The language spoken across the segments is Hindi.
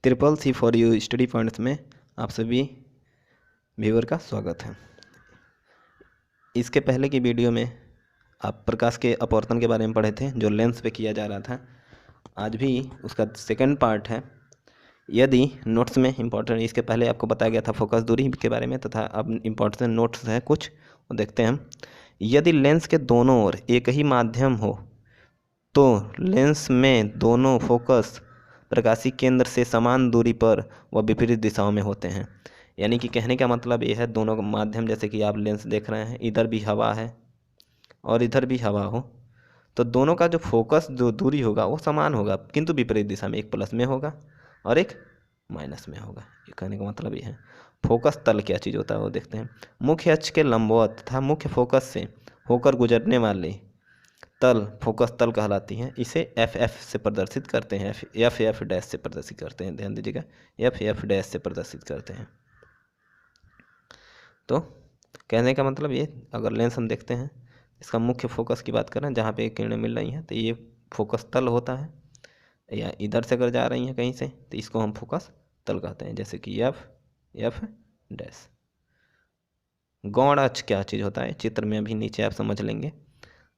CCC4U स्टडी पॉइंट्स में आप सभी व्यूअर का स्वागत है। इसके पहले की वीडियो में आप प्रकाश के अपवर्तन के बारे में पढ़े थे जो लेंस पे किया जा रहा था। आज भी उसका सेकंड पार्ट है। यदि नोट्स में इम्पोर्टेंट, इसके पहले आपको बताया गया था फोकस दूरी के बारे में, तथा अब इम्पोर्टेंट नोट्स है कुछ, वो देखते हैं हम। यदि लेंस के दोनों ओर एक ही माध्यम हो तो लेंस में दोनों फोकस प्रकाशीय केंद्र से समान दूरी पर व विपरीत दिशाओं में होते हैं। यानी कि कहने का मतलब ये है, दोनों माध्यम, जैसे कि आप लेंस देख रहे हैं, इधर भी हवा है और इधर भी हवा हो, तो दोनों का जो फोकस जो दूरी होगा वो समान होगा, किंतु विपरीत दिशा में, एक प्लस में होगा और एक माइनस में होगा। ये कहने का मतलब ये है। फोकस तल क्या चीज़ होता है वो देखते हैं। मुख्य अक्ष के लंबवत तथा मुख्य फोकस से होकर गुजरने वाले तल फोकस तल कहलाती हैं। इसे एफ से प्रदर्शित करते हैं, एफ डैश से प्रदर्शित करते हैं। ध्यान दीजिएगा, एफ डैश से प्रदर्शित करते हैं। तो कहने का मतलब ये, अगर लेंस हम देखते हैं, इसका मुख्य फोकस की बात करें, जहाँ पे किरणें मिल रही हैं, तो ये फोकस तल होता है। या इधर से अगर जा रही हैं कहीं से, तो इसको हम फोकस तल कहते हैं, जैसे कि एफ डैश। गौण अक्ष क्या चीज़ होता है, चित्र में अभी नीचे आप समझ लेंगे।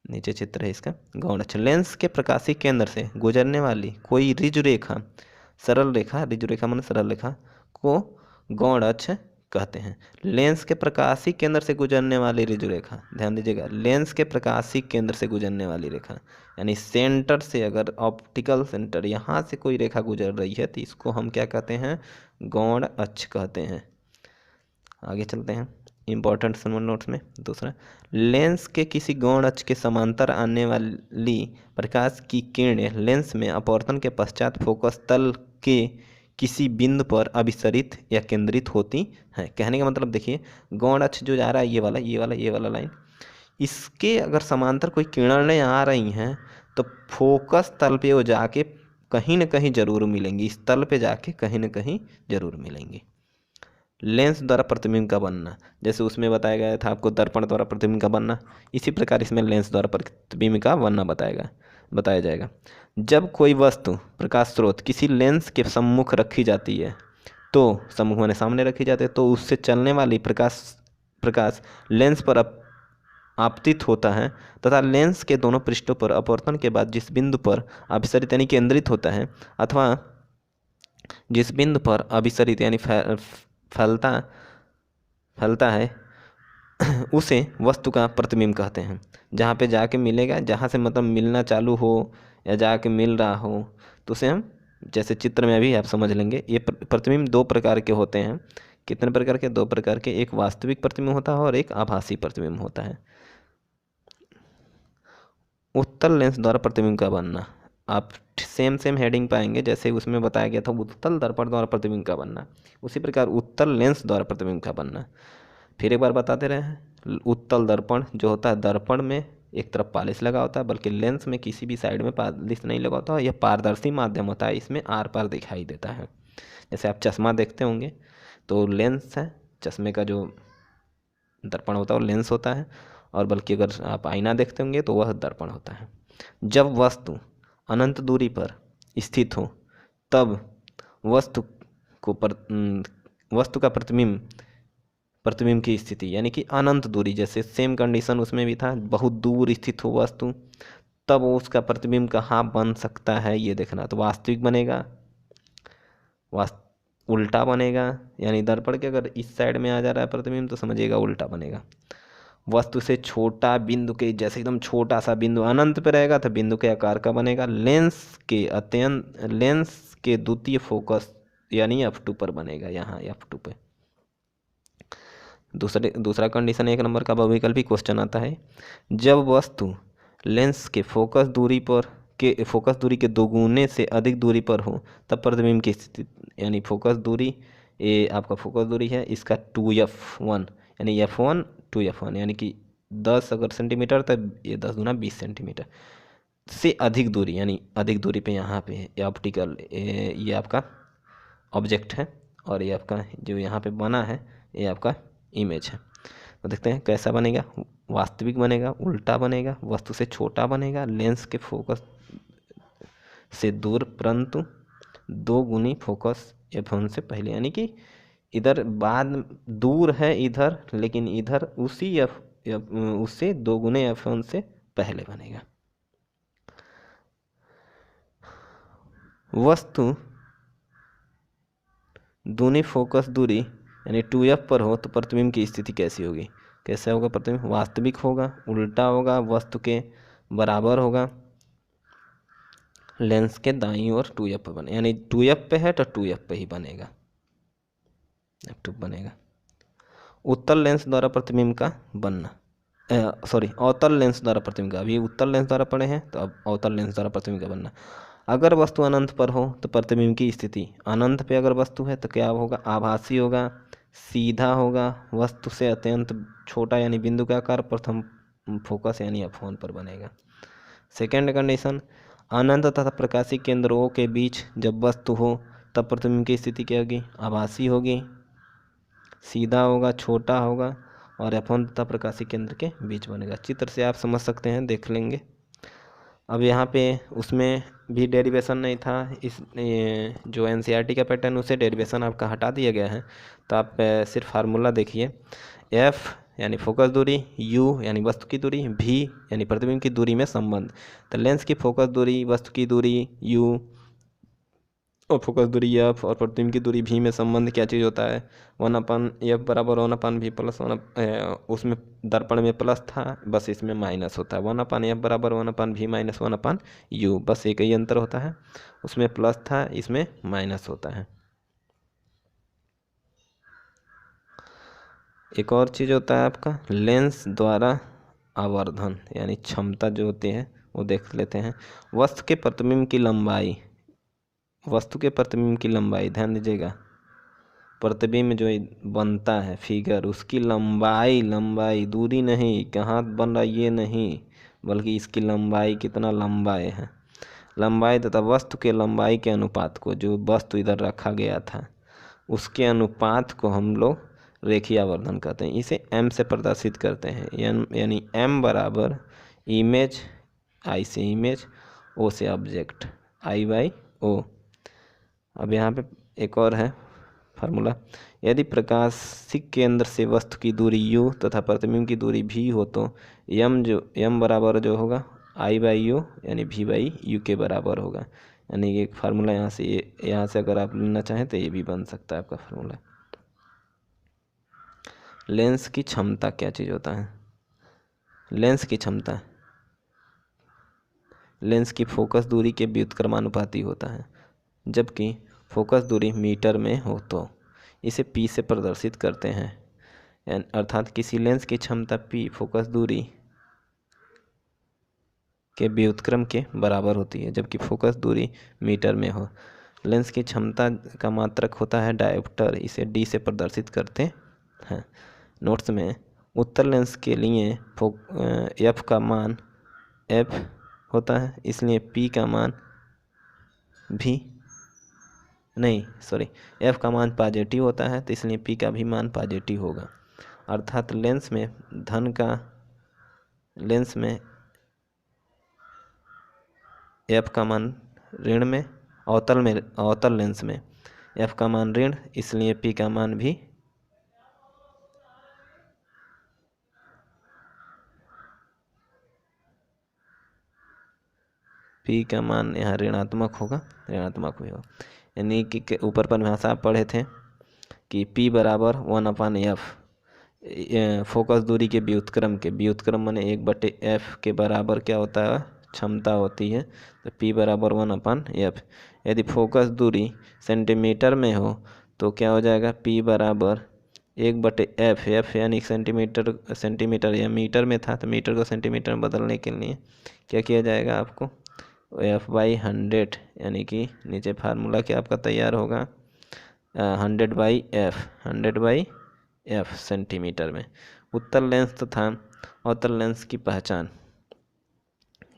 नीचे चित्र है इसका। गौण अक्ष लेंस के प्रकाशीय केंद्र से गुजरने वाली कोई ऋजु रेखा, सरल रेखा, ऋजु रेखा माने सरल रेखा, को गौण अक्ष कहते हैं। लेंस के प्रकाशीय केंद्र से गुजरने वाली ऋजु रेखा, ध्यान दीजिएगा, लेंस के प्रकाशीय केंद्र से गुजरने वाली रेखा, यानी सेंटर से, अगर ऑप्टिकल सेंटर यहाँ से कोई रेखा गुजर रही है तो इसको हम क्या कहते हैं, गौण अक्ष कहते हैं। आगे चलते हैं इंपॉर्टेंट समझ नोट्स में। दूसरा, लेंस के किसी गौण अक्ष के समांतर आने वाली प्रकाश की किरणें लेंस में अपवर्तन के पश्चात फोकस तल के किसी बिंदु पर अभिसरित या केंद्रित होती हैं। कहने का मतलब देखिए, गौण अक्ष जो जा रहा है, ये वाला लाइन, इसके अगर समांतर कोई किरणें आ रही हैं तो फोकस तल पे वो जाके कहीं न कहीं जरूर मिलेंगी, इस तल पे जाके कहीं न कहीं जरूर मिलेंगी। लेंस द्वारा प्रतिबिंब का बनना, जैसे उसमें बताया गया था आपको दर्पण द्वारा प्रतिबिंब का बनना, इसी प्रकार इसमें लेंस द्वारा प्रतिबिंब का बनना बताया जाएगा। जब कोई वस्तु, प्रकाश स्रोत, किसी लेंस के सम्मुख रखी जाती है, तो सम्मुख माने सामने रखी जाती है, तो उससे चलने वाली प्रकाश लेंस पर आपतित होता है तथा लेंस के दोनों पृष्ठों पर अपवर्तन के बाद जिस बिंदु पर अभिसरित यानी केंद्रित होता है, अथवा जिस बिंदु पर अभिसरित यानी फैलता है उसे वस्तु का प्रतिबिंब कहते हैं। जहाँ पे जाके मिलेगा, जहाँ से मतलब मिलना चालू हो या जाके मिल रहा हो, तो उसे हम, जैसे चित्र में अभी आप समझ लेंगे। ये प्रतिबिंब दो प्रकार के होते हैं। कितने प्रकार के? दो प्रकार के। एक वास्तविक प्रतिबिंब होता है और एक आभासी प्रतिबिंब होता है। उत्तल लेंस द्वारा प्रतिबिंब का बनना, आप सेम हेडिंग पाएंगे, जैसे उसमें बताया गया था उत्तल दर्पण द्वारा प्रतिबिंब का बनना, उसी प्रकार उत्तल लेंस द्वारा प्रतिबिंब का बनना। फिर एक बार बताते रहे हैं, उत्तल दर्पण जो होता है, दर्पण में एक तरफ पालिश लगा होता है, बल्कि लेंस में किसी भी साइड में पालिश नहीं लगा होता है। यह पारदर्शी माध्यम होता है, इसमें आर पार दिखाई देता है। जैसे आप चश्मा देखते होंगे तो लेंस है, चश्मे का जो दर्पण होता है वो लेंस होता है, और बल्कि अगर आप आईना देखते होंगे तो वह दर्पण होता है। जब वस्तु अनंत दूरी पर स्थित हो तब वस्तु का प्रतिबिंब की स्थिति, यानी कि अनंत दूरी, जैसे सेम कंडीशन उसमें भी था, बहुत दूर स्थित हो वस्तु, तब उसका प्रतिबिंब कहाँ बन सकता है ये देखना। तो वास्तविक बनेगा, उल्टा बनेगा, यानी दर्पण के अगर इस साइड में आ जा रहा है प्रतिबिंब तो समझिएगा उल्टा बनेगा। वस्तु से छोटा बिंदु के, जैसे एकदम छोटा सा बिंदु अनंत पे रहेगा तो बिंदु के आकार का बनेगा। लेंस के द्वितीय फोकस यानी F2 पर बनेगा, यहाँ F2 पे। दूसरा कंडीशन, एक नंबर का बहुविकल्पी क्वेश्चन आता है, जब वस्तु लेंस के फोकस दूरी के दोगुने से अधिक दूरी पर हो तब प्रतिबिंब की स्थिति, यानी फोकस दूरी, ये आपका फोकस दूरी है, इसका 2f1 यानी f1 2f1, यानी कि 10 अगर सेंटीमीटर तब ये 10 गुना 20 सेंटीमीटर से अधिक दूरी, यानी अधिक दूरी पे यहाँ पे ये ऑप्टिकल, ये आपका ऑब्जेक्ट है, और ये आपका जो यहाँ पे बना है ये आपका इमेज है। तो देखते हैं कैसा बनेगा। वास्तविक बनेगा, उल्टा बनेगा, वस्तु से छोटा बनेगा, लेंस के फोकस से दूर परंतु 2 गुनी फोकस F1 से पहले, यानी कि इधर बाद दूर है इधर, लेकिन इधर उसी उससे 2 गुने F1 से पहले बनेगा। वस्तु दूनी फोकस दूरी यानी 2F पर हो तो प्रतिबिंब की स्थिति कैसी होगी? कैसे होगा प्रतिबिंब? वास्तविक होगा, उल्टा होगा, वस्तु के बराबर होगा, लेंस के दाईं ओर 2F पर बने, यानी 2F पे है तो 2F पे ही बनेगा, F2 बनेगा। उत्तल लेंस द्वारा प्रतिबिंब का बनना, अवतल लेंस द्वारा प्रतिबिंब का, अभी उत्तल लेंस द्वारा पढ़े हैं तो अब अवतल लेंस द्वारा प्रतिबिंब का बनना। अगर वस्तु अनंत पर हो तो प्रतिबिंब की स्थिति, अनंत पे अगर वस्तु है तो क्या होगा? आभासी होगा, सीधा होगा, वस्तु से अत्यंत छोटा यानी बिंदु का आकार प्रथम फोकस यानी F1 पर बनेगा। सेकेंड कंडीशन, अनंत तथा प्रकाशिक केंद्रों के बीच जब वस्तु हो तब प्रतिबिंब की स्थिति क्या होगी? आभासी होगी, सीधा होगा, छोटा होगा और F1 तथा प्रकाशिक केंद्र के बीच बनेगा। चित्र से आप समझ सकते हैं, देख लेंगे। अब यहाँ पे उसमें भी डेरिवेशन नहीं था, इस जो NCERT का पैटर्न उसे डेरिवेशन आपका हटा दिया गया है, तो आप सिर्फ फार्मूला देखिए। F यानी फोकस दूरी, U यानी वस्तु की दूरी, V यानी प्रतिबिंब की दूरी में संबंध। तो लेंस की फोकस दूरी, वस्तु की दूरी U और फोकस दूरी F और प्रतिबिंब की दूरी V में संबंध क्या चीज़ होता है? 1/F बराबर 1/V प्लस 1, उसमें दर्पण में प्लस था, बस इसमें माइनस होता है। 1/F बराबर 1/V माइनस 1/U, बस एक ही अंतर होता है, उसमें प्लस था, इसमें माइनस होता है। एक और चीज़ होता है आपका लेंस द्वारा आवर्धन यानी क्षमता जो होती है वो देख लेते हैं। वस्तु के प्रतिबिंब की लंबाई, वस्तु के प्रतिबिंब की लंबाई, ध्यान दीजिएगा, प्रतिबिंब जो बनता है फिगर, उसकी लंबाई दूरी नहीं, कहाँ बन रहा ये नहीं, बल्कि इसकी लंबाई कितना लंबा है, लंबाई तथा वस्तु के लंबाई के अनुपात को, जो वस्तु इधर रखा गया था उसके अनुपात को हम लोग रेखीय आवर्धन कहते हैं। इसे m से प्रदर्शित करते हैं, यानी m बराबर इमेज, I से इमेज, O से ऑब्जेक्ट, I/O। अब यहाँ पे एक और है फार्मूला, यदि प्रकाशिक केंद्र से वस्तु की दूरी U तथा प्रतिबिंब की दूरी V हो तो m बराबर जो होगा I/U यानी V/U के बराबर होगा। यानी एक फार्मूला यहाँ से अगर आप लेना चाहें तो ये भी बन सकता है आपका फार्मूला। लेंस की क्षमता क्या चीज़ होता है? लेंस की क्षमता लेंस की फोकस दूरी के व्युत्क्रमानुपाती होता है, जबकि फोकस दूरी मीटर में हो तो इसे P से प्रदर्शित करते हैं। अर्थात किसी लेंस की क्षमता P फोकस दूरी के व्युत्क्रम के बराबर होती है, जबकि फोकस दूरी मीटर में हो। लेंस की क्षमता का मात्रक होता है डायोप्टर, इसे D से प्रदर्शित करते हैं। नोट्स में उत्तल लेंस के लिए F का मान F होता है, इसलिए P का मान F का मान पॉजिटिव होता है, तो इसलिए P का भी मान पॉजिटिव होगा। अर्थात लेंस में F का मान ऋण में, अवतल लेंस में F का मान ऋण, इसलिए P का मान भी यहाँ ऋणात्मक होगा, ऋणात्मक भी होगा। यानी कि ऊपर परिभाषा आप पढ़े थे कि P बराबर 1/F, फोकस दूरी के व्युत्क्रम माने 1/F के बराबर क्या होता है? क्षमता होती है। तो P बराबर 1/F। यदि फोकस दूरी सेंटीमीटर में हो तो क्या हो जाएगा? P बराबर 1/F, F यानी सेंटीमीटर या मीटर में था तो मीटर को सेंटीमीटर में बदलने के लिए क्या किया जाएगा आपको? F/100, यानी कि नीचे फार्मूला क्या आपका तैयार होगा? 100/F सेंटीमीटर में। उत्तल लेंस तथा अवतल लेंस की पहचान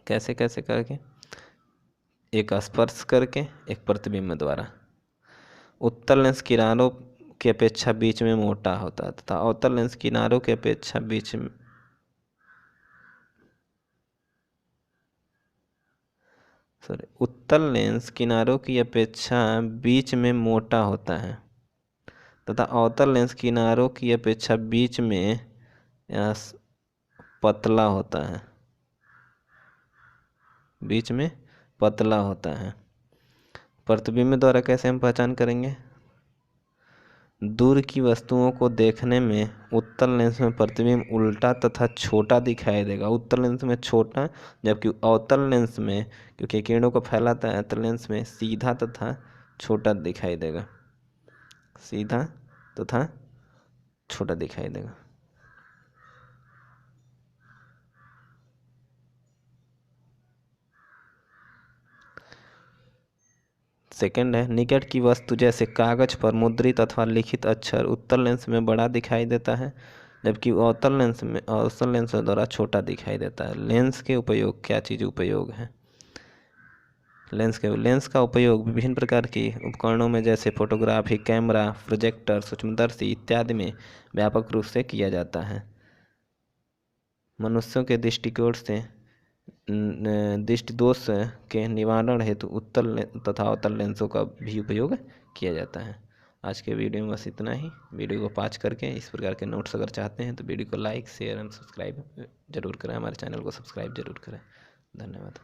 कैसे करके? एक स्पर्श करके, एक प्रतिबिंब द्वारा। उत्तल लेंस किनारों की अपेक्षा बीच में मोटा होता है तथा अवतल लेंस किनारों की अपेक्षा बीच में उत्तल लेंस किनारों की अपेक्षा बीच में मोटा होता है तथा अवतल लेंस किनारों की अपेक्षा बीच में पतला होता है, बीच में पतला होता है। प्रतिबिंब द्वारा कैसे हम पहचान करेंगे? दूर की वस्तुओं को देखने में उत्तल लेंस में प्रतिबिंब उल्टा तथा छोटा दिखाई देगा। उत्तल लेंस में छोटा, जबकि अवतल लेंस में क्योंकि किरणों को फैलाता है तो लेंस में सीधा तथा छोटा दिखाई देगा, सीधा तथा छोटा दिखाई देगा। सेकंड है, निकट की वस्तु जैसे कागज पर मुद्रित अथवा लिखित अक्षर उत्तल लेंस में बड़ा दिखाई देता है, जबकि अवतल लेंस द्वारा छोटा दिखाई देता है। लेंस के उपयोग, क्या चीज़ उपयोग है? लेंस का उपयोग विभिन्न प्रकार के उपकरणों में जैसे फोटोग्राफी, कैमरा, प्रोजेक्टर, सूक्ष्मदर्शी इत्यादि में व्यापक रूप से किया जाता है। मनुष्यों के दृष्टिकोण से दृष्टि दोष के निवारण हेतु उत्तल तथा अवतल लेंसों का भी उपयोग किया जाता है। आज के वीडियो में बस इतना ही। वीडियो को पॉज करके इस प्रकार के नोट्स अगर चाहते हैं तो वीडियो को लाइक, शेयर एंड सब्सक्राइब जरूर करें, हमारे चैनल को सब्सक्राइब जरूर करें। धन्यवाद।